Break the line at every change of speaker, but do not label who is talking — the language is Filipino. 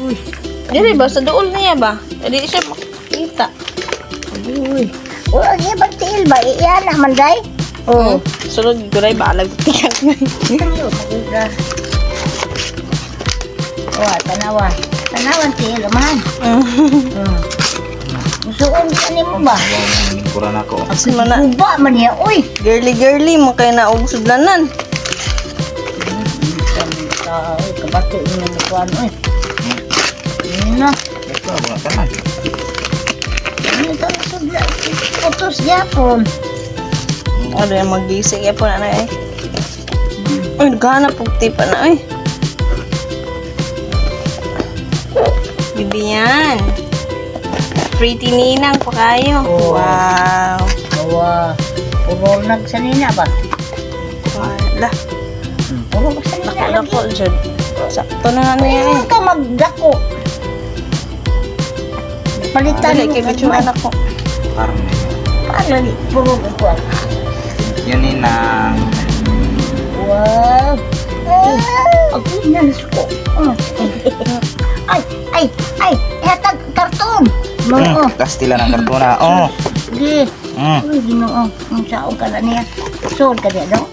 Uy.
Dili ba sa duol niya ba? Dili siya makita.
Uy. Wala niya ba tiil ba? Iyan naman day. Oh.
Sunod guray balag tiyak na.
Ano? Maganda. Wah, tanawan. Tanawan tiil man. Suon ka ni mo ba?
Kuran ako.
Asa man na?
Uba man niya. Uy.
Girly mo kay na og sudlanan.
Kabato niya mo kuan. Uy. Ini na.
Ito, mga tanan.
Ini ka sudla. Utos yapon.
Ano yung magising ya po na na eh. Ay, naghanap og tipa na eh. Bibi yan. Pretty ninang pa kayo.
Oh.
Wow.
Bawa. Puro nagsanina ba?
Wala.
Puro nagsanina lagi.
Dako dyan. Sakto na nga na yan eh.
Ayun ka magdako. Palitan
Dali kay bityo anak ko.
Parang
Lagi. Puro kuan.
yun ninang.
Wow. Ako nalisuko. Ay. Hatag karton. Oo.
Kastila ng kartona. Oh.
Sige.
Mm.
Uy, ginoo. Ang sao ka na niya. Sold ka niya, no?